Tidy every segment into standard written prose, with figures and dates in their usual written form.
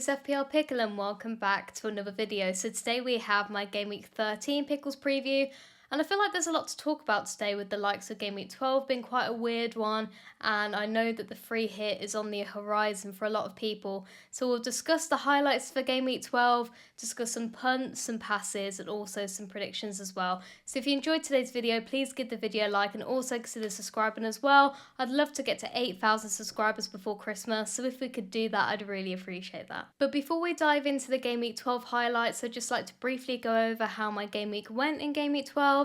it's FPL Pickle and welcome back to another video. So today we have my Game Week 13 Pickles preview, and I feel like there's a lot to talk about today with the likes of Game Week 12 being quite a weird one, and I know that the free hit is on the horizon for a lot of people. So we'll discuss the highlights for Game Week 12, discuss some punts, some passes, and also some predictions as well. So if you enjoyed today's video, please give the video a like and also consider subscribing as well. I'd love to get to 8,000 subscribers before Christmas, so if we could do that, I'd really appreciate that. But before we dive into the Game Week 12 highlights, I'd just like to briefly go over how my Game Week went in Game Week 12.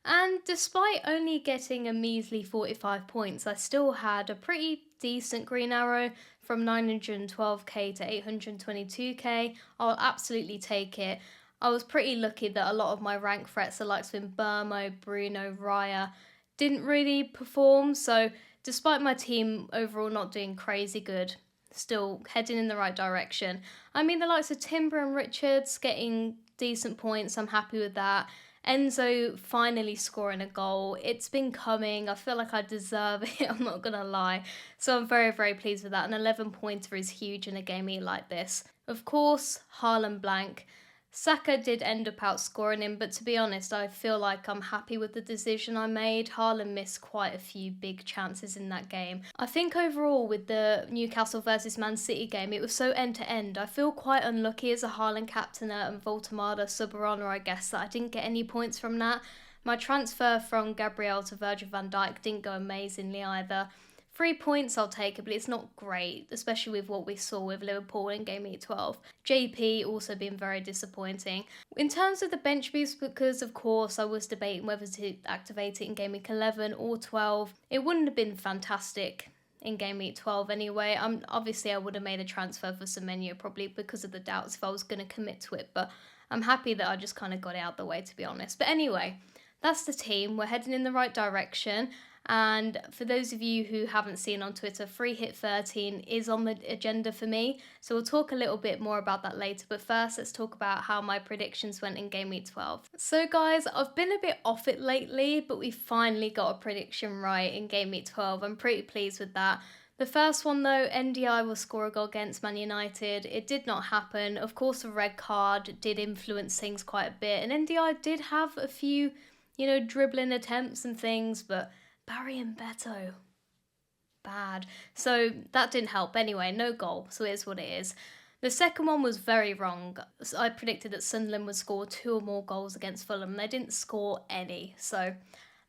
And despite only getting a measly 45 points, I still had a pretty decent green arrow from 912k to 822k. I'll absolutely take it. I was pretty lucky that a lot of my rank threats, the likes of Burmo, Bruno, Raya, didn't really perform. So despite my team overall not doing crazy good, still heading in the right direction. I mean, the likes of Timber and Richards getting decent points, I'm happy with that. Enzo finally scoring a goal. It's been coming. I feel like I deserve it, I'm not gonna lie. So I'm very, very pleased with that. An 11-pointer is huge in a game like this. Of course, Haaland blank. Saka did end up outscoring him, but to be honest, I feel like I'm happy with the decision I made. Haaland missed quite a few big chances in that game. I think overall with the Newcastle versus Man City game, it was so end-to-end. I feel quite unlucky as a Haaland captainer and Voltemada subrunner, I guess, that I didn't get any points from that. My transfer from Gabriel to Virgil van Dijk didn't go amazingly either. 3 points I'll take it, but it's not great, especially with what we saw with Liverpool in Game Week 12. JP also been very disappointing. In terms of the bench boost, because of course I was debating whether to activate it in Game Week 11 or 12, it wouldn't have been fantastic in Game Week 12 anyway. Obviously I would have made a transfer for Semenyo probably because of the doubts if I was going to commit to it, but I'm happy that I just kind of got it out the way, to be honest. But anyway, that's the team. We're heading in the right direction. And for those of you who haven't seen on Twitter, Free Hit 13 is on the agenda for me. So we'll talk a little bit more about that later. But first, let's talk about how my predictions went in Game Week 12. So guys, I've been a bit off it lately, but we finally got a prediction right in Game Week 12. I'm pretty pleased with that. The first one though, NDI will score a goal against Man United. It did not happen. Of course, a red card did influence things quite a bit. And NDI did have a few, dribbling attempts and things, but Barry and Beto, bad. So that didn't help. Anyway, no goal, so it is what it is. The second one was very wrong. I predicted that Sunderland would score 2 or more goals against Fulham. They didn't score any, so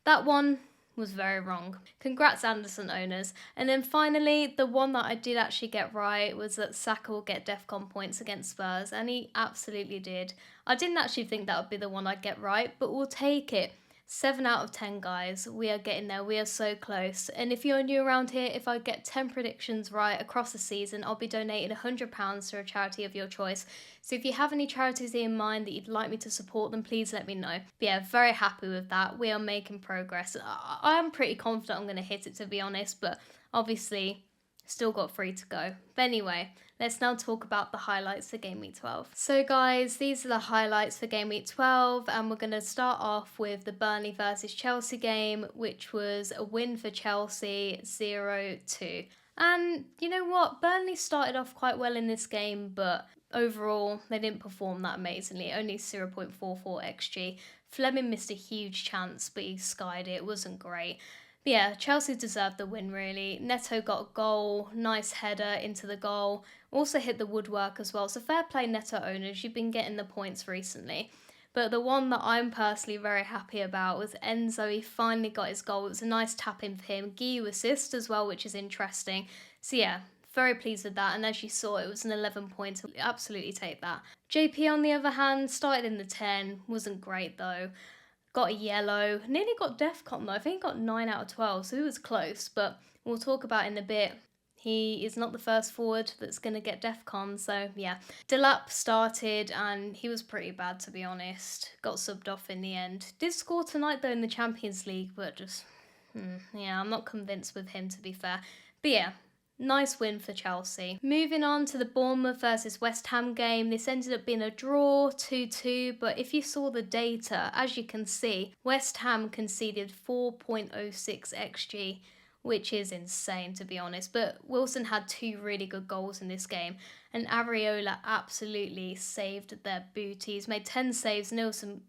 that one was very wrong. Congrats, Anderson owners. And then finally, the one that I did actually get right was that Saka will get DEFCON points against Spurs, and he absolutely did. I didn't actually think that would be the one I'd get right, but we'll take it. 7 out of 10, guys. We are getting there. We are so close. And if you're new around here, if I get 10 predictions right across the season, I'll be donating £100 to a charity of your choice. So if you have any charities in mind that you'd like me to support them, please let me know. But yeah, very happy with that. We are making progress. I am pretty confident I'm going to hit it, to be honest, but obviously still got 3 to go. But anyway, let's now talk about the highlights for Game Week 12. So guys, these are the highlights for Game Week 12, and we're going to start off with the Burnley versus Chelsea game, which was a win for Chelsea, 0-2. And you know what? Burnley started off quite well in this game, but overall, they didn't perform that amazingly. Only 0.44 XG. Fleming missed a huge chance, but he skied it. It wasn't great. But yeah, Chelsea deserved the win, really. Neto got a goal, nice header into the goal. Also hit the woodwork as well. So fair play, Neto owners. You've been getting the points recently. But the one that I'm personally very happy about was Enzo. He finally got his goal. It was a nice tap in for him. Guiu assist as well, which is interesting. So yeah, very pleased with that. And as you saw, it was an 11 pointer. Absolutely take that. JP, on the other hand, started in the 10. Wasn't great though. Got a yellow, nearly got DEFCON though. I think he got 9 out of 12, so he was close, but we'll talk about in a bit. He is not the first forward that's going to get DEFCON, so yeah. Delap started and he was pretty bad, to be honest. Got subbed off in the end. Did score tonight though in the Champions League, but just, yeah, I'm not convinced with him, to be fair. But yeah, nice win for Chelsea. Moving on to the Bournemouth versus West Ham game. This ended up being a draw, 2-2, but if you saw the data, as you can see, West Ham conceded 4.06 XG, which is insane to be honest. But Wilson had 2 really good goals in this game, and Areola absolutely saved their booties, made 10 saves, and there were some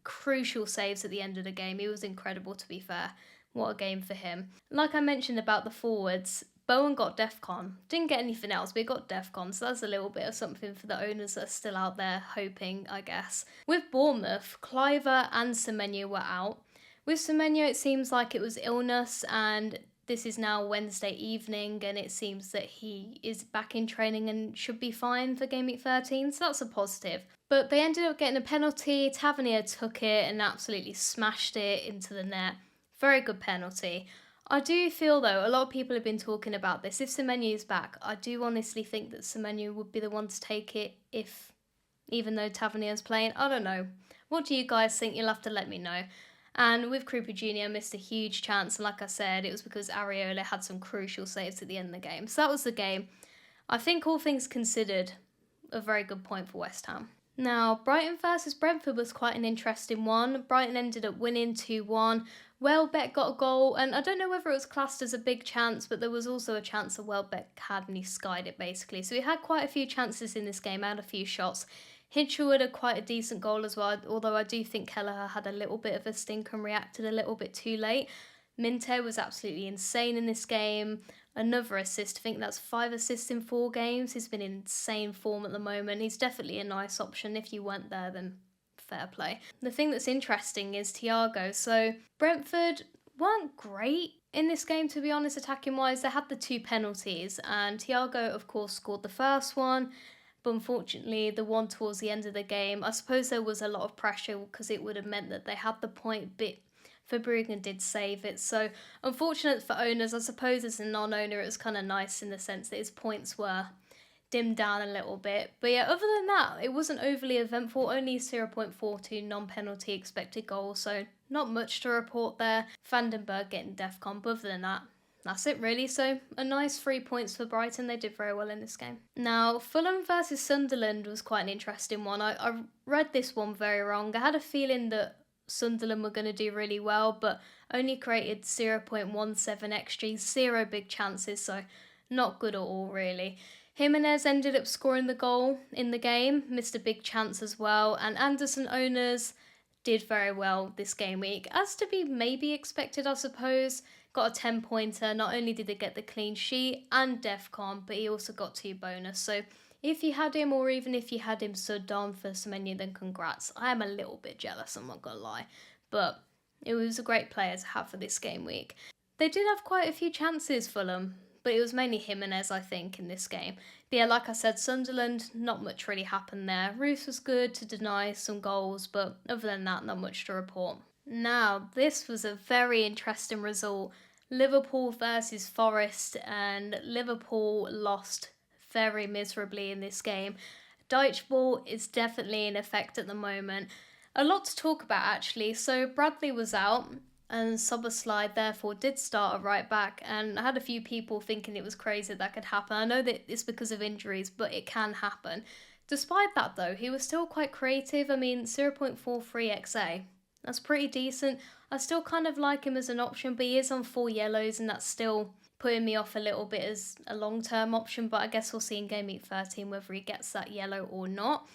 crucial saves at the end of the game. He was incredible, to be fair. What a game for him. Like I mentioned about the forwards, Bowen got DEFCON. Didn't get anything else, but he got DEFCON, so that's a little bit of something for the owners that are still out there hoping, I guess. With Bournemouth, Cliver and Semenyo were out. With Semenyo, it seems like it was illness, and this is now Wednesday evening, and it seems that he is back in training and should be fine for Game Week 13, so that's a positive. But they ended up getting a penalty. Tavernier took it and absolutely smashed it into the net. Very good penalty. I do feel, though, a lot of people have been talking about this. If Semenyo is back, I do honestly think that Semenyo would be the one to take it even though Tavernier's playing. I don't know. What do you guys think? You'll have to let me know. And with Krupa Jr. missed a huge chance, and like I said, it was because Areola had some crucial saves at the end of the game. So that was the game. I think all things considered, a very good point for West Ham. Now, Brighton versus Brentford was quite an interesting one. Brighton ended up winning 2-1. Welbeck got a goal, and I don't know whether it was classed as a big chance, but there was also a chance that Welbeck had, and he skied it basically. So he had quite a few chances in this game, had a few shots. Hinchelwood had quite a decent goal as well, although I do think Kelleher had a little bit of a stink and reacted a little bit too late. Minte was absolutely insane in this game. Another assist, I think that's 5 assists in 4 games. He's been in insane form at the moment. He's definitely a nice option. If you weren't there, then fair play. The thing that's interesting is THIAGO. So Brentford weren't great in this game, to be honest, attacking wise. They had the 2 penalties, and THIAGO, of course, scored the first one. But unfortunately, the one towards the end of the game, I suppose there was a lot of pressure because it would have meant that they had the point, but Verbruggen did save it. So unfortunate for owners. I suppose as a non-owner, it was kind of nice in the sense that his points were dimmed down a little bit. But yeah, other than that, it wasn't overly eventful. Only 0.42 non-penalty expected goals, so not much to report there. Vandenberg getting DEFCON, but other than that, that's it really. So a nice 3 points for Brighton. They did very well in this game. Now, Fulham versus Sunderland was quite an interesting one. I read this one very wrong. I had a feeling that Sunderland were going to do really well, but only created 0.17 XG, 0 big chances, so not good at all really. Jimenez ended up scoring the goal in the game, missed a big chance as well, and Anderson owners did very well this game week, as to be maybe expected, I suppose. Got a 10-pointer. Not only did they get the clean sheet and DEFCON, but he also got 2 bonus. So if you had him, or even if you had him subbed on for Semenyo, then congrats. I am a little bit jealous, I'm not gonna lie. But it was a great player to have for this game week. They did have quite a few chances, Fulham, but it was mainly Jimenez, I think, in this game. But yeah, like I said, Sunderland, not much really happened there. Roos was good to deny some goals, but other than that, not much to report. Now, this was a very interesting result. Liverpool versus Forest, and Liverpool lost very miserably in this game. Dyche ball is definitely in effect at the moment. A lot to talk about actually. So Bradley was out, and Soboslai therefore did start at right back, and I had a few people thinking it was crazy that could happen. I know that it's because of injuries, but it can happen. Despite that though, he was still quite creative. I mean, 0.43 XA. That's pretty decent. I still kind of like him as an option, but he is on 4 yellows, and that's still putting me off a little bit as a long-term option, but I guess we'll see in Game Week 13 whether he gets that yellow or not.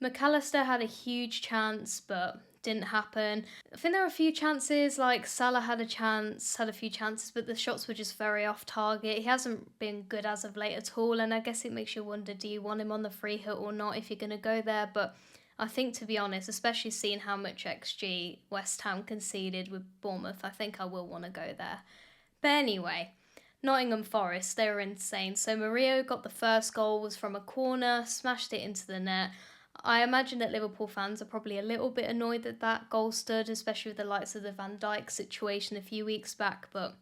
McAllister had a huge chance, but didn't happen. I think there were a few chances, like Salah had a few chances, but the shots were just very off target. He hasn't been good as of late at all, and I guess it makes you wonder, do you want him on the free hit or not if you're going to go there? But I think, to be honest, especially seeing how much XG West Ham conceded with Bournemouth, I think I will want to go there. But anyway, Nottingham Forest, they were insane. So Murillo got the first goal, was from a corner, smashed it into the net. I imagine that Liverpool fans are probably a little bit annoyed that that goal stood, especially with the likes of the Van Dijk situation a few weeks back, but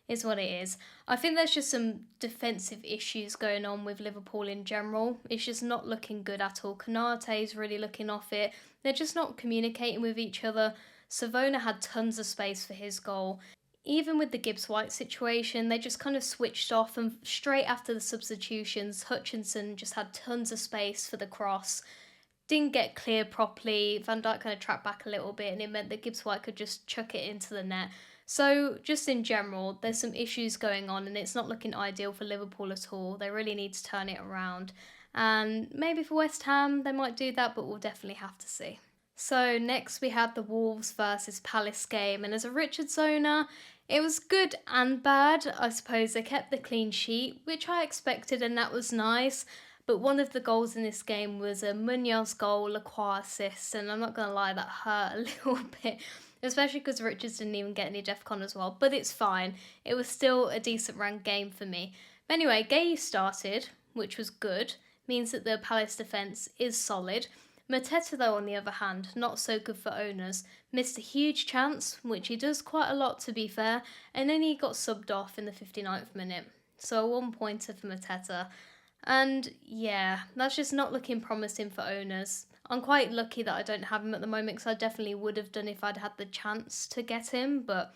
it's what it is. I think there's just some defensive issues going on with Liverpool in general. It's just not looking good at all. Konate's really looking off it. They're just not communicating with each other. Savona had tons of space for his goal. Even with the Gibbs-White situation, they just kind of switched off, and straight after the substitutions, Hutchinson just had tons of space for the cross. didn't get cleared properly. Van Dijk kind of tracked back a little bit, and it meant that Gibbs White could just chuck it into the net. So just in general, there's some issues going on, and it's not looking ideal for Liverpool at all. They really need to turn it around. And maybe for West Ham, they might do that, but we'll definitely have to see. So next we had the Wolves versus Palace game, and as a Richards owner, it was good and bad. I suppose they kept the clean sheet, which I expected, and that was nice. But one of the goals in this game was a Munoz goal, Lacroix assist, and I'm not going to lie, that hurt a little bit, especially because Richards didn't even get any DEFCON as well. But it's fine. It was still a decent round game for me. But anyway, Gay started, which was good. Means that the Palace defence is solid. Mateta, though, on the other hand, not so good for owners. Missed a huge chance, which he does quite a lot to be fair, and then he got subbed off in the 59th minute. So a 1 pointer for Mateta. And yeah, that's just not looking promising for owners. I'm quite lucky that I don't have him at the moment, because I definitely would have done if I'd had the chance to get him, but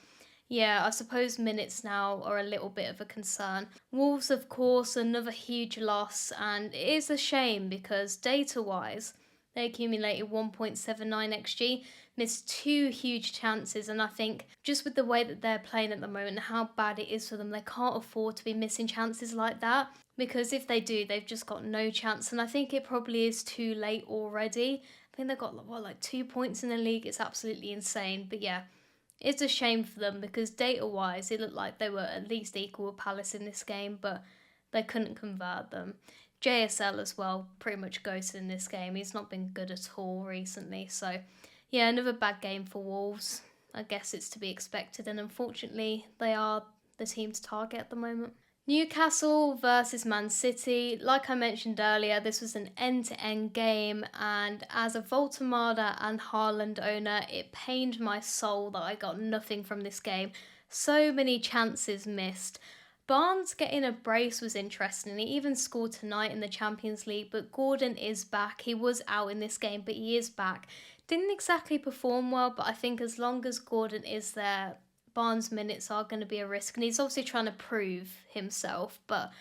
yeah, I suppose minutes now are a little bit of a concern. Wolves, of course, another huge loss, and it is a shame because data-wise, they accumulated 1.79 XG, missed 2 huge chances, and I think just with the way that they're playing at the moment and how bad it is for them, they can't afford to be missing chances like that, because if they do, they've just got no chance, and I think it probably is too late already. I think they've got, like 2 points in the league. It's absolutely insane, but yeah. It's a shame for them because data-wise, it looked like they were at least equal with Palace in this game, but they couldn't convert them. JSL as well, pretty much ghosted in this game. He's not been good at all recently. So, yeah, another bad game for Wolves. I guess it's to be expected, and unfortunately, they are the team to target at the moment. Newcastle versus Man City. Like I mentioned earlier, this was an end-to-end game, and as a Voltemada and Haaland owner, it pained my soul that I got nothing from this game. So many chances missed. Barnes getting a brace was interesting. He even scored tonight in the Champions League, but Gordon is back. He was out in this game, but he is back. Didn't exactly perform well, but I think as long as Gordon is there, Barnes' minutes are going to be a risk, and he's obviously trying to prove himself, but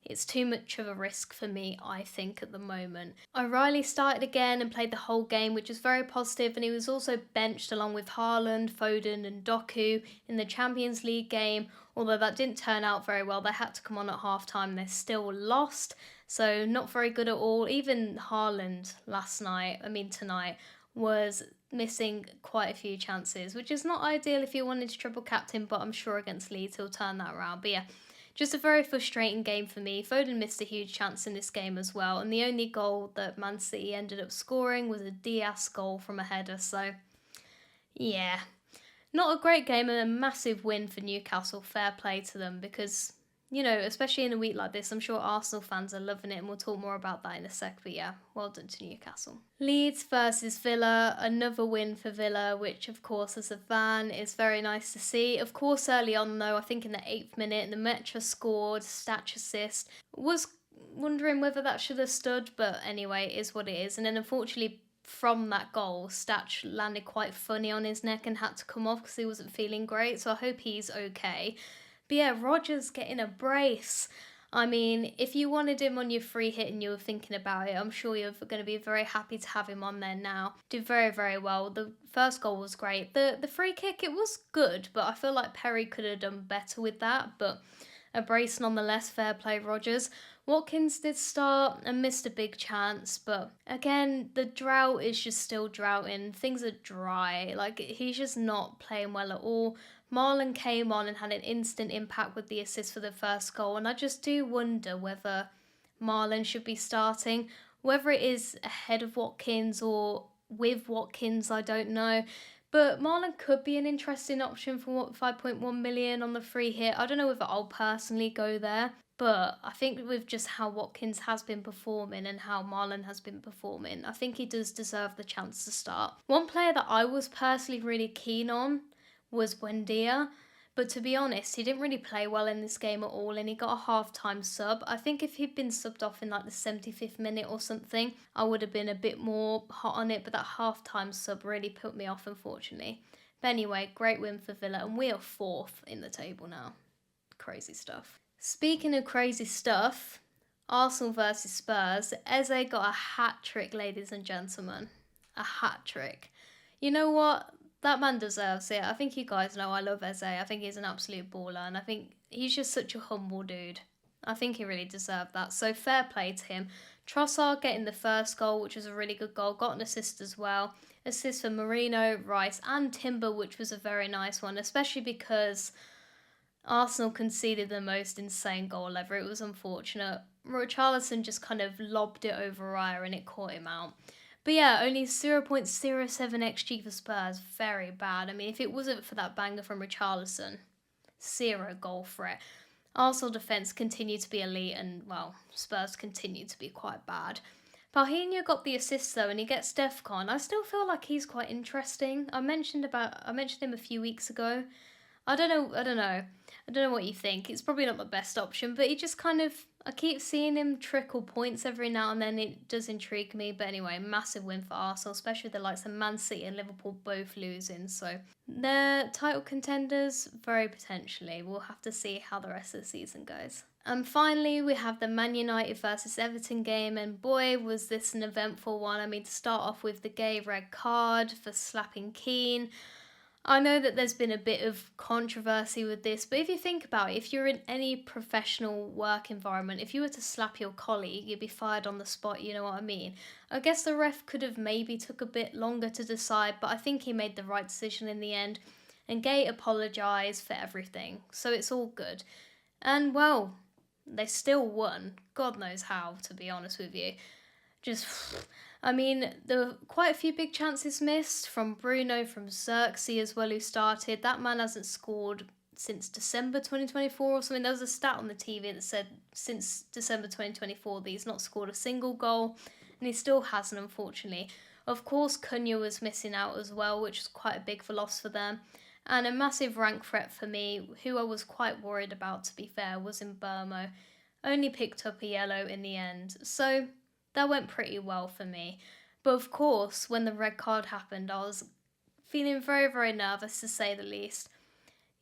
it's too much of a risk for me, I think, at the moment. O'Reilly started again and played the whole game, which is very positive, and he was also benched along with Haaland, Foden and Doku in the Champions League game, although that didn't turn out very well. They had to come on at half-time. They still lost, so not very good at all. Even Haaland tonight, was missing quite a few chances, which is not ideal if you wanted to triple captain, but I'm sure against Leeds he'll turn that around. But yeah, just a very frustrating game for me. Foden missed a huge chance in this game as well, and the only goal that Man City ended up scoring was a Diaz goal from a header, so yeah. Not a great game and a massive win for Newcastle. Fair play to them because, you know, especially in a week like this, I'm sure Arsenal fans are loving it, and we'll talk more about that in a sec, but yeah, well done to Newcastle. Leeds versus Villa, another win for Villa, which of course as a fan is very nice to see. Of course early on though, I think in the 8th minute, the Metra scored, Statch assist, was wondering whether that should have stood, but anyway, it is what it is, and then unfortunately from that goal, Statch landed quite funny on his neck and had to come off because he wasn't feeling great, so I hope he's okay. But yeah, Rodgers getting a brace. I mean, if you wanted him on your free hit and you were thinking about it, I'm sure you're going to be very happy to have him on there now. Did very, very well. The first goal was great. The free kick, it was good, but I feel like Perry could have done better with that. But a brace nonetheless, fair play, Rodgers. Watkins did start and missed a big chance, but again, the drought is just still droughting. Things are dry. Like, he's just not playing well at all. Marlon came on and had an instant impact with the assist for the first goal, and I just do wonder whether Marlon should be starting. Whether it is ahead of Watkins or with Watkins, I don't know. But Marlon could be an interesting option for 5.1 million on the free hit. I don't know whether I'll personally go there, but I think with just how Watkins has been performing and how Marlon has been performing, I think he does deserve the chance to start. One player that I was personally really keen on was Buendia, but to be honest, he didn't really play well in this game at all, and he got a half-time sub. I think if he'd been subbed off in like the 75th minute or something, I would have been a bit more hot on it, but that half-time sub really put me off, unfortunately. But anyway, great win for Villa, and we are 4th in the table now. Crazy stuff. Speaking of crazy stuff, Arsenal versus Spurs. Eze got a hat-trick, ladies and gentlemen. A hat-trick. You know what? That man deserves it. I think you guys know I love Eze. I think he's an absolute baller, and I think he's just such a humble dude. I think he really deserved that. So fair play to him. Trossard getting the first goal, which was a really good goal. Got an assist as well. Assist for Marino, Rice, and Timber, which was a very nice one, especially because Arsenal conceded the most insane goal ever. It was unfortunate. Richarlison just kind of lobbed it over Raya and it caught him out. But yeah, only 0.07 XG for Spurs. Very bad. I mean, if it wasn't for that banger from Richarlison, 0 goal threat. Arsenal defence continued to be elite and, well, Spurs continued to be quite bad. Paulinho got the assist though, and he gets DEFCON. I still feel like he's quite interesting. I mentioned him a few weeks ago. I don't know what you think. It's probably not the best option, but he just kind of, I keep seeing him trickle points every now and then. It does intrigue me. But anyway, massive win for Arsenal, especially with the likes of Man City and Liverpool both losing. So they're title contenders, very potentially. We'll have to see how the rest of the season goes. And finally, we have the Man United versus Everton game, and boy, was this an eventful one. I mean, to start off with the gay red card for slapping Keane. I know that there's been a bit of controversy with this, but if you think about it, if you're in any professional work environment, if you were to slap your colleague, you'd be fired on the spot, you know what I mean? I guess the ref could have maybe took a bit longer to decide, but I think he made the right decision in the end, and Gay apologised for everything, so it's all good. And well, they still won. God knows how, to be honest with you. I mean, there were quite a few big chances missed from Bruno, from Xerxes as well, who started. That man hasn't scored since December 2024 or something. There was a stat on the TV that said since December 2024 that he's not scored a single goal, and he still hasn't, unfortunately. Of course, Cunha was missing out as well, which was quite a big loss for them. And a massive rank threat for me, who I was quite worried about, to be fair, was in Burmo. Only picked up a yellow in the end. So that went pretty well for me. But of course, when the red card happened, I was feeling very, very nervous, to say the least.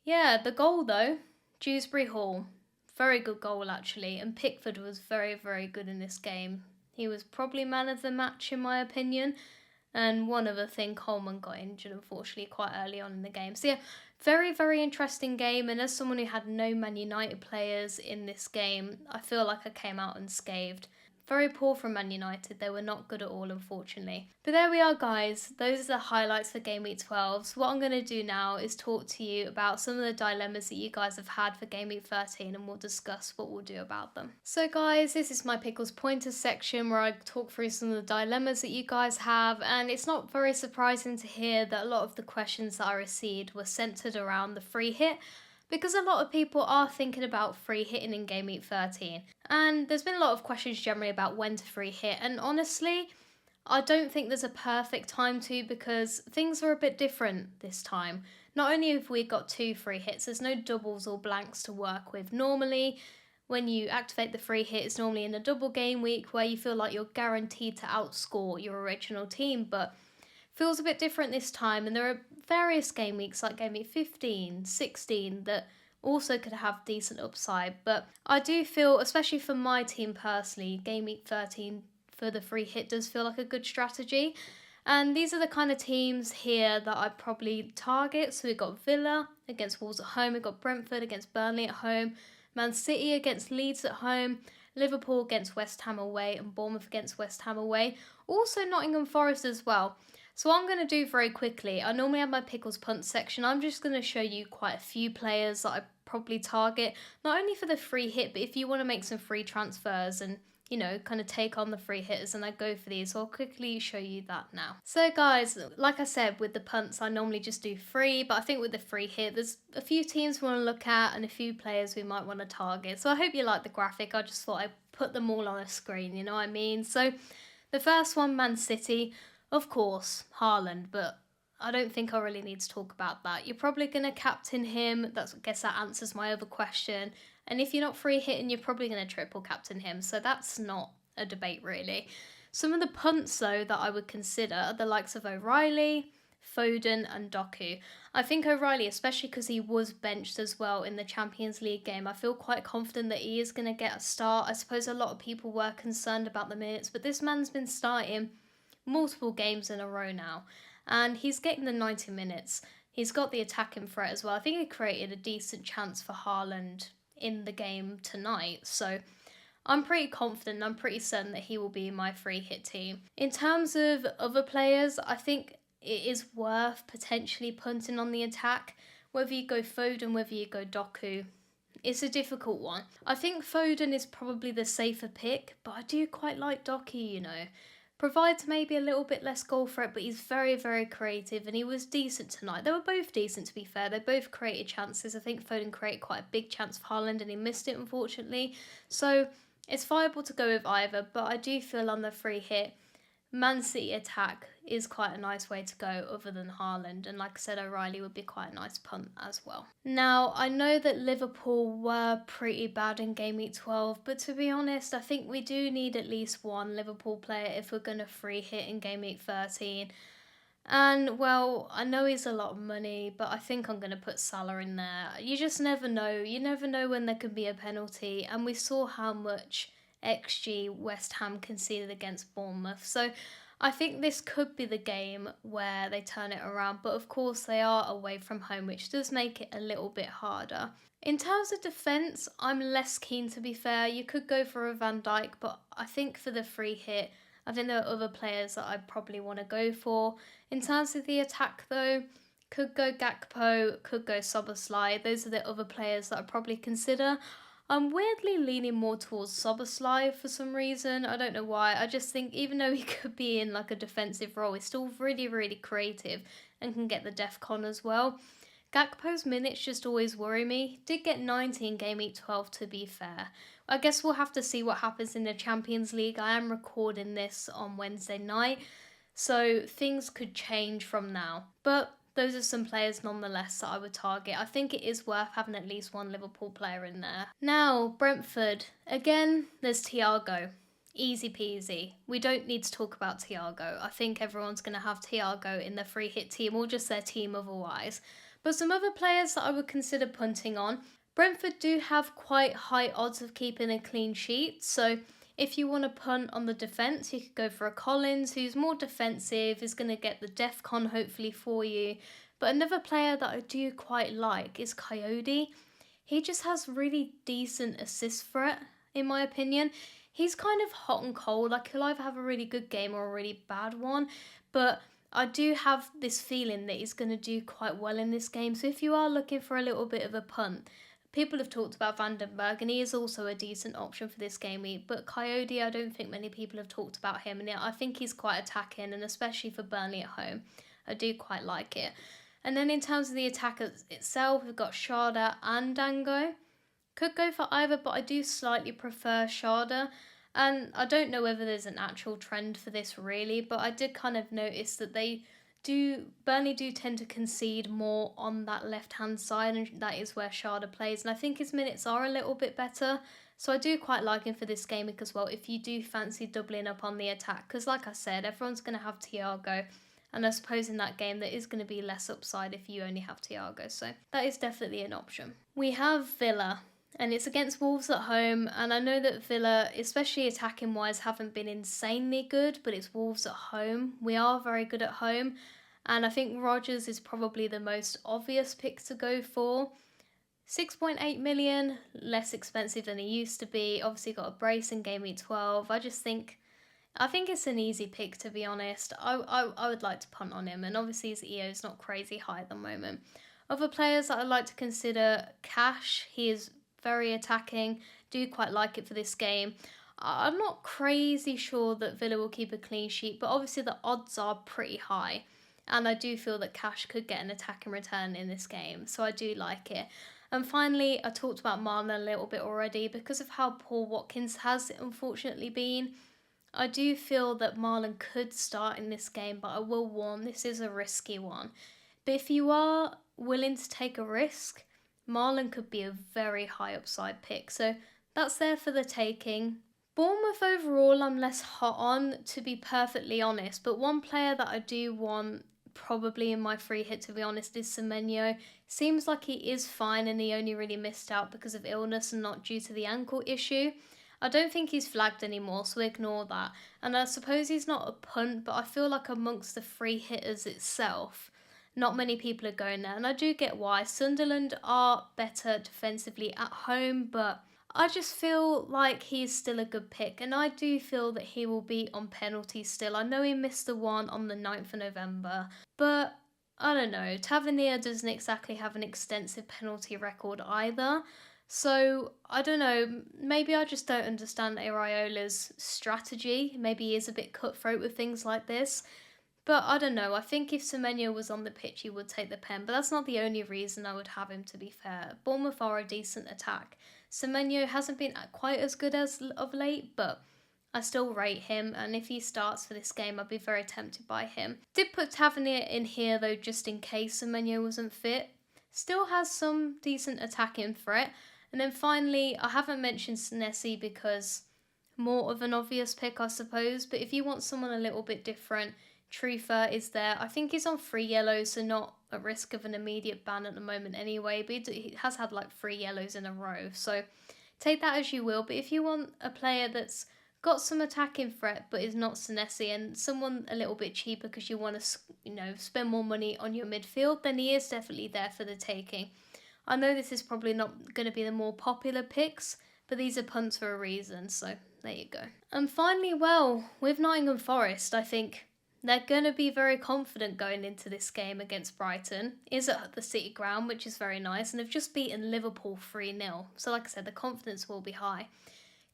Yeah, the goal though, Dewsbury Hall. Very good goal actually, and Pickford was very, very good in this game. He was probably man of the match in my opinion. And one other thing, Coleman got injured unfortunately quite early on in the game. So yeah, very, very interesting game. And as someone who had no Man United players in this game, I feel like I came out unscathed. Very poor from Man United. They were not good at all, unfortunately. But there we are, guys. Those are the highlights for Game Week 12. So what I'm going to do now is talk to you about some of the dilemmas that you guys have had for Game Week 13, and we'll discuss what we'll do about them. So guys, this is my Pickles Pointers section where I talk through some of the dilemmas that you guys have, and it's not very surprising to hear that a lot of the questions that I received were centered around the free hit, because a lot of people are thinking about free hitting in Game Week 13. And there's been a lot of questions generally about when to free hit. And honestly, I don't think there's a perfect time to, because things are a bit different this time. Not only have we got 2 free hits, there's no doubles or blanks to work with. Normally, when you activate the free hit, it's normally in a double game week where you feel like you're guaranteed to outscore your original team. But feels a bit different this time, and there are various game weeks like game week 15, 16 that also could have decent upside. But I do feel, especially for my team personally, game week 13 for the free hit does feel like a good strategy. And these are the kind of teams here that I'd probably target. So we've got Villa against Wolves at home, we've got Brentford against Burnley at home, Man City against Leeds at home, Liverpool against West Ham away, and Bournemouth against West Ham away. Also Nottingham Forest as well. So what I'm going to do very quickly, I normally have my Pickles Punts section. I'm just going to show you quite a few players that I probably target, not only for the free hit, but if you want to make some free transfers and, you know, kind of take on the free hitters, and I go for these. So I'll quickly show you that now. So guys, like I said, with the punts, I normally just do free, but I think with the free hit, there's a few teams we want to look at and a few players we might want to target. So I hope you like the graphic. I just thought I'd put them all on a screen, you know what I mean? So the first one, Man City. Of course, Haaland, but I don't think I really need to talk about that. You're probably going to captain him. I guess that answers my other question. And if you're not free hitting, you're probably going to triple captain him. So that's not a debate, really. Some of the punts, though, that I would consider are the likes of O'Reilly, Foden and Doku. I think O'Reilly, especially because he was benched as well in the Champions League game, I feel quite confident that he is going to get a start. I suppose a lot of people were concerned about the minutes, but this man's been starting multiple games in a row now, and he's getting the 90 minutes. He's got the attacking threat as well. I think he created a decent chance for Haaland in the game tonight, so I'm pretty confident, I'm pretty certain that he will be in my free hit team. In terms of other players, I think it is worth potentially punting on the attack. Whether you go Foden, whether you go Doku, it's a difficult one. I think Foden is probably the safer pick, but I do quite like Doku, you know. Provides maybe a little bit less goal threat, but he's very, very creative, and he was decent tonight. They were both decent, to be fair. They both created chances. I think Foden created quite a big chance for Haaland, and he missed it, unfortunately. So it's viable to go with either, but I do feel on the free hit, Man City attack is quite a nice way to go other than Haaland, and like I said, O'Reilly would be quite a nice punt as well. Now, I know that Liverpool were pretty bad in Game Week 12, but to be honest, I think we do need at least one Liverpool player if we're going to free hit in Game Week 13. And, well, I know he's a lot of money, but I think I'm going to put Salah in there. You just never know. You never know when there could be a penalty, and we saw how much XG West Ham conceded against Bournemouth. So I think this could be the game where they turn it around, but of course they are away from home, which does make it a little bit harder. In terms of defence, I'm less keen, to be fair. You could go for a Van Dijk, but I think for the free hit, I think there are other players that I probably want to go for. In terms of the attack though, could go Gakpo, could go Szoboszlai. Those are the other players that I'd probably consider. I'm weirdly leaning more towards Szoboszlai for some reason. I don't know why. I just think even though he could be in like a defensive role, he's still really, really creative and can get the DEFCON as well. Gakpo's minutes just always worry me. Did get 90 in Game Week 12, to be fair. I guess we'll have to see what happens in the Champions League. I am recording this on Wednesday night, so things could change from now. But those are some players nonetheless that I would target. I think it is worth having at least one Liverpool player in there. Now, Brentford. Again, there's Thiago. Easy peasy. We don't need to talk about Thiago. I think everyone's going to have Thiago in their free hit team or just their team otherwise. But some other players that I would consider punting on. Brentford do have quite high odds of keeping a clean sheet, so if you want to punt on the defence, you could go for a Collins, who's more defensive, is going to get the DEFCON hopefully for you. But another player that I do quite like is Coyote. He just has really decent assist threat, in my opinion. He's kind of hot and cold, like he'll either have a really good game or a really bad one, but I do have this feeling that he's going to do quite well in this game. So if you are looking for a little bit of a punt, people have talked about Vandenberg, and he is also a decent option for this game week. But Coyote, I don't think many people have talked about him, and I think he's quite attacking, and especially for Burnley at home, I do quite like it. And then in terms of the attack itself, we've got Sharda and Dango. Could go for either, but I do slightly prefer Sharda. And I don't know whether there's an actual trend for this really, but I did kind of notice that Burnley do tend to concede more on that left-hand side, and that is where Sharda plays. And I think his minutes are a little bit better, so I do quite like him for this game week as well, if you do fancy doubling up on the attack. Because like I said, everyone's going to have Thiago, and I suppose in that game there is going to be less upside if you only have Thiago, so that is definitely an option. We have Villa. And it's against Wolves at home, and I know that Villa, especially attacking-wise, haven't been insanely good, but it's Wolves at home. We are very good at home, and I think Rodgers is probably the most obvious pick to go for. 6.8 million, less expensive than he used to be. Obviously got a brace in Game Week 12. I think it's an easy pick, to be honest. I would like to punt on him, and obviously his EO is not crazy high at the moment. Other players that I'd like to consider, Cash. He is very attacking, do quite like it for this game. I'm not crazy sure that Villa will keep a clean sheet, but obviously the odds are pretty high, and I do feel that Cash could get an attacking return in this game, so I do like it. And finally, I talked about Marlon a little bit already. Because of how poor Watkins has unfortunately been, I do feel that Marlon could start in this game, but I will warn, this is a risky one. But if you are willing to take a risk, Marlon could be a very high upside pick, so that's there for the taking. Bournemouth overall I'm less hot on, to be perfectly honest, but one player that I do want probably in my free hit, to be honest, is Semenyo. Seems like he is fine and he only really missed out because of illness and not due to the ankle issue. I don't think he's flagged anymore, so ignore that. And I suppose he's not a punt, but I feel like amongst the free hitters itself, not many people are going there. And I do get why. Sunderland are better defensively at home, but I just feel like he's still a good pick. And I do feel that he will be on penalties still. I know he missed the one on the 9th of November, but I don't know. Tavernier doesn't exactly have an extensive penalty record either. So, I don't know, maybe I just don't understand Iraiola's strategy. Maybe he is a bit cutthroat with things like this. But I don't know, I think if Semenyo was on the pitch, he would take the pen. But that's not the only reason I would have him, to be fair. Bournemouth are a decent attack. Semenyo hasn't been quite as good as of late, but I still rate him. And if he starts for this game, I'd be very tempted by him. Did put Tavernier in here, though, just in case Semenyo wasn't fit. Still has some decent attacking threat. And then finally, I haven't mentioned Senesi because more of an obvious pick, I suppose. But if you want someone a little bit different, Trufer is there. I think he's on 3 yellows, so not at risk of an immediate ban at the moment anyway. But he has had like 3 yellows in a row. So take that as you will. But if you want a player that's got some attacking threat but is not Senesi and someone a little bit cheaper because you want to, spend more money on your midfield, then he is definitely there for the taking. I know this is probably not going to be the more popular picks, but these are punts for a reason, so there you go. And finally, well, with Nottingham Forest, I think they're going to be very confident going into this game against Brighton. It is at the City Ground, which is very nice, and they've just beaten Liverpool 3-0. So like I said, the confidence will be high.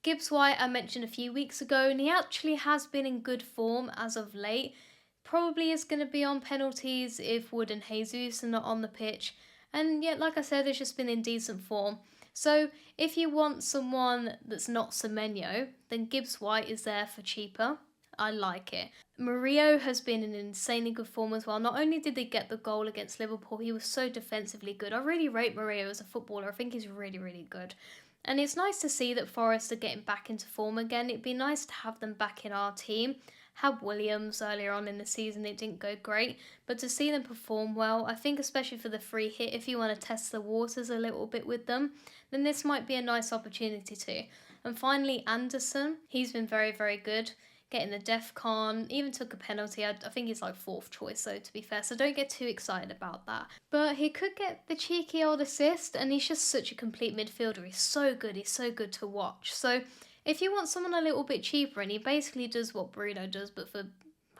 Gibbs White I mentioned a few weeks ago, and he actually has been in good form as of late. Probably is going to be on penalties if Wood and Jesus are not on the pitch. And yet, like I said, it's just been in decent form. So if you want someone that's not Semenyo, then Gibbs White is there for cheaper. I like it. Murillo has been in insanely good form as well. Not only did they get the goal against Liverpool, he was so defensively good. I really rate Murillo as a footballer. I think he's really, really good. And it's nice to see that Forest are getting back into form again. It'd be nice to have them back in our team. Had Williams earlier on in the season, it didn't go great, but to see them perform well, I think especially for the free hit, if you want to test the waters a little bit with them, then this might be a nice opportunity too. And finally, Anderson, he's been very, very good, getting the DEFCON, even took a penalty. I think he's like 4th choice though, to be fair, so don't get too excited about that. But he could get the cheeky old assist, and he's just such a complete midfielder. He's so good to watch. So if you want someone a little bit cheaper and he basically does what Bruno does but for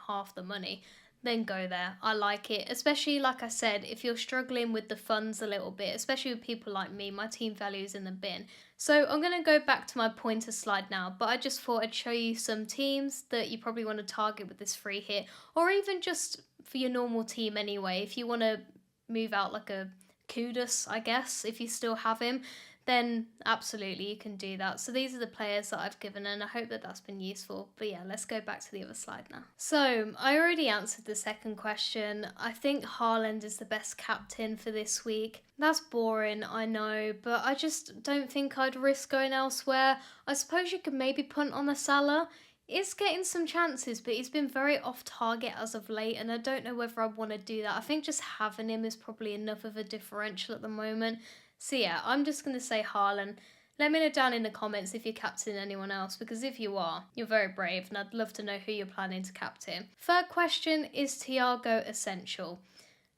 half the money, then go there. I like it. Especially, like I said, if you're struggling with the funds a little bit, especially with people like me, my team value is in the bin. So I'm going to go back to my pointer slide now, but I just thought I'd show you some teams that you probably want to target with this free hit, or even just for your normal team anyway. If you want to move out like a Kudus, I guess, if you still have him, then absolutely you can do that. So these are the players that I've given, and I hope that that's been useful. But yeah, let's go back to the other slide now. So I already answered the second question. I think Haaland is the best captain for this week. That's boring, I know, but I just don't think I'd risk going elsewhere. I suppose you could maybe punt on the Salah. Is getting some chances, but he's been very off target as of late, and I don't know whether I want to do that. I think just having him is probably enough of a differential at the moment. So yeah, I'm just going to say Haaland. Let me know down in the comments if you're captaining anyone else, because if you are, you're very brave, and I'd love to know who you're planning to captain. Third question, is THIAGO essential?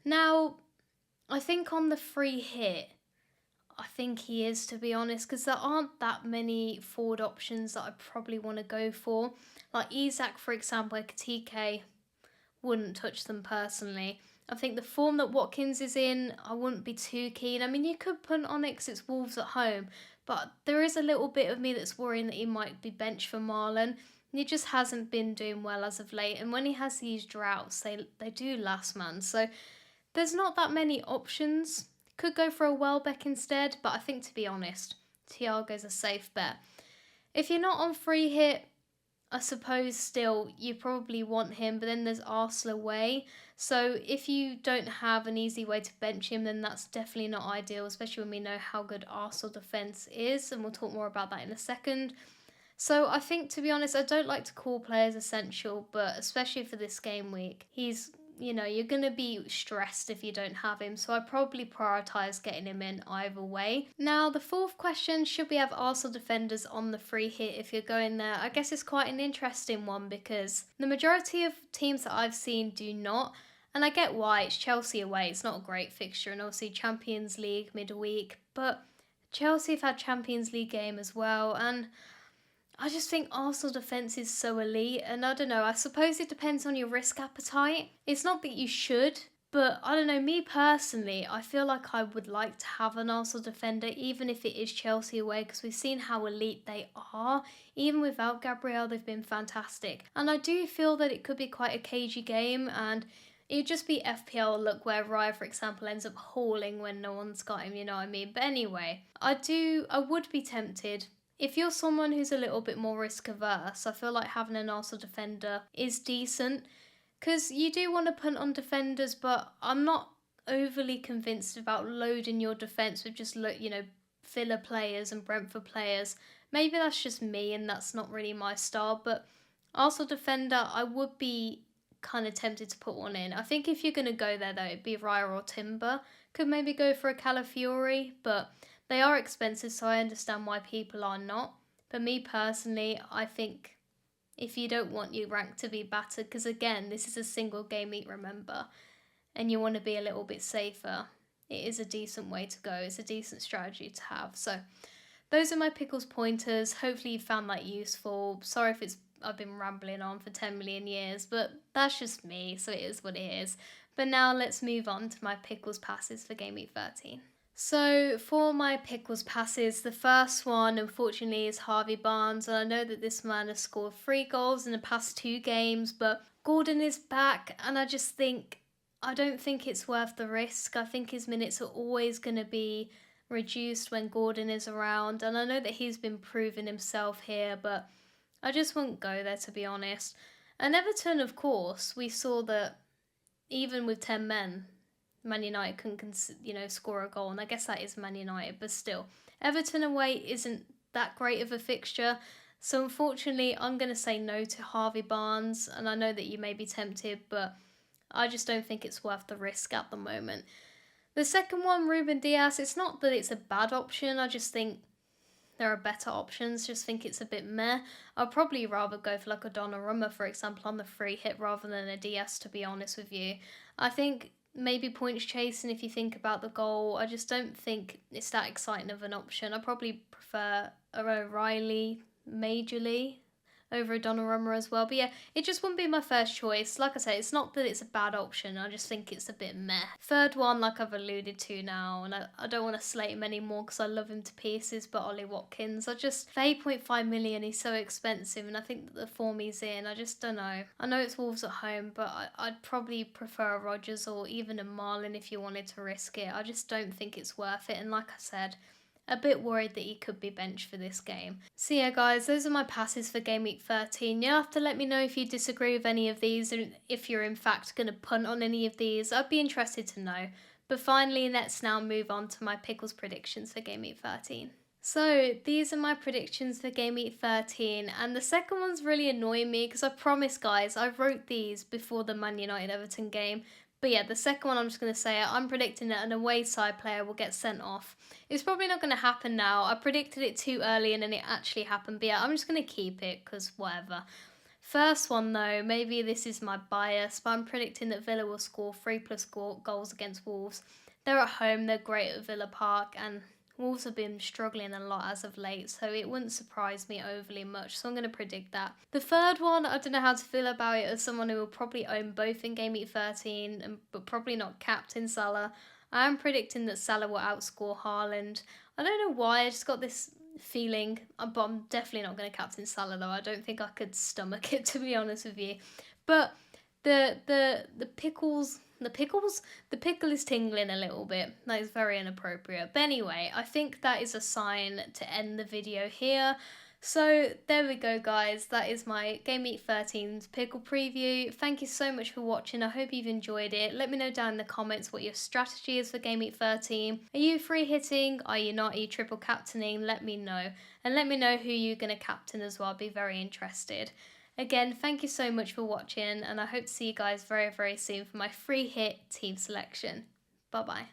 Now, I think on the free hit, I think he is, to be honest, because there aren't that many forward options that I probably want to go for. Like Isak, for example, Ekitike, wouldn't touch them personally. I think the form that Watkins is in, I wouldn't be too keen. I mean, you could punt on it because it's Wolves at home, but there is a little bit of me that's worrying that he might be benched for Marlon. He just hasn't been doing well as of late, and when he has these droughts, they do last, man. So there's not that many options. Could go for a Welbeck instead, but I think, to be honest, Thiago's a safe bet. If you're not on free hit, I suppose still you probably want him, but then there's Arsenal away. So if you don't have an easy way to bench him, then that's definitely not ideal, especially when we know how good Arsenal defence is, and we'll talk more about that in a second. So I think, to be honest, I don't like to call players essential, but especially for this game week, he's you know, you're going to be stressed if you don't have him. So I probably prioritise getting him in either way. Now, the fourth question, should we have Arsenal defenders on the free hit if you're going there? I guess it's quite an interesting one because the majority of teams that I've seen do not. And I get why. It's Chelsea away. It's not a great fixture. And obviously Champions League midweek. But Chelsea have had Champions League game as well. And I just think Arsenal defence is so elite, and I don't know, I suppose it depends on your risk appetite. It's not that you should, but I don't know, me personally, I feel like I would like to have an Arsenal defender, even if it is Chelsea away, because we've seen how elite they are. Even without Gabriel, they've been fantastic. And I do feel that it could be quite a cagey game, and it'd just be FPL look where Raya, for example, ends up hauling when no one's got him, you know what I mean? But anyway, I would be tempted. If you're someone who's a little bit more risk averse, I feel like having an Arsenal defender is decent, because you do want to punt on defenders, but I'm not overly convinced about loading your defence with just, you know, Villa players and Brentford players. Maybe that's just me and that's not really my style, but Arsenal defender, I would be kind of tempted to put one in. I think if you're going to go there though, it'd be Raya or Timber. Could maybe go for a Calafiori, but they are expensive, so I understand why people are not. But me personally, I think if you don't want your rank to be battered, because again, this is a single game week, remember, and you want to be a little bit safer, it is a decent way to go. It's a decent strategy to have. So those are my Pickles pointers. Hopefully you found that useful. Sorry if I've been rambling on for 10 million years, but that's just me, so it is what it is. But now let's move on to my Pickles passes for Game Week 13. So for my Pickles passes, the first one unfortunately is Harvey Barnes, and I know that this man has scored 3 goals in the past 2 games, but Gordon is back, and I don't think it's worth the risk. I think his minutes are always going to be reduced when Gordon is around, and I know that he's been proving himself here, but I just won't go there, to be honest. And Everton, of course, we saw that even with 10 men, Man United couldn't, score a goal, and I guess that is Man United, but still, Everton away isn't that great of a fixture, so unfortunately, I'm going to say no to Harvey Barnes, and I know that you may be tempted, but I just don't think it's worth the risk at the moment. The second one, Ruben Dias, it's not that it's a bad option, I just think there are better options, just think it's a bit meh. I'd probably rather go for like a Donnarumma, for example, on the free hit rather than a Dias, to be honest with you. I think maybe points chasing if you think about the goal. I just don't think it's that exciting of an option. I probably prefer a O'Reilly majorly over a Donnarumma as well. But yeah, it just wouldn't be my first choice. Like I say, it's not that it's a bad option. I just think it's a bit meh. Third one, like I've alluded to now, and I don't want to slate him anymore because I love him to pieces, but Ollie Watkins, for 8.5 million, he's so expensive, and I think that the form he's in, I just don't know. I know it's Wolves at home, but I'd probably prefer a Rodgers or even a Marlin if you wanted to risk it. I just don't think it's worth it, and like I said, a bit worried that he could be benched for this game. So yeah guys, those are my passes for Game Week 13. You'll have to let me know if you disagree with any of these and if you're in fact going to punt on any of these. I'd be interested to know. But finally, let's now move on to my Pickles predictions for Game Week 13. So these are my predictions for Game Week 13, and the second one's really annoying me because I promise guys, I wrote these before the Man United Everton game. But yeah, the second one I'm just going to say, I'm predicting that an away side player will get sent off. It's probably not going to happen now. I predicted it too early and then it actually happened. But yeah, I'm just going to keep it because whatever. First one though, maybe this is my bias, but I'm predicting that Villa will score 3+ goals against Wolves. They're at home, they're great at Villa Park, and Wolves have been struggling a lot as of late, so it wouldn't surprise me overly much, so I'm going to predict that. The third one, I don't know how to feel about it as someone who will probably own both in Game Week 13, but probably not captain Salah. I am predicting that Salah will outscore Haaland. I don't know why, I just got this feeling, but I'm definitely not going to captain Salah though. I don't think I could stomach it, to be honest with you. But the pickle is tingling a little bit. That is very inappropriate. But anyway, I think that is a sign to end the video here. So there we go guys, that is my Game Week 13's pickle preview. Thank you so much for watching, I hope you've enjoyed it. Let me know down in the comments what your strategy is for Game Week 13. Are you free hitting? Are you not? Are you triple captaining? Let me know. And let me know who you're going to captain as well, I'd be very interested. Again, thank you so much for watching, and I hope to see you guys very, very soon for my free hit team selection. Bye bye.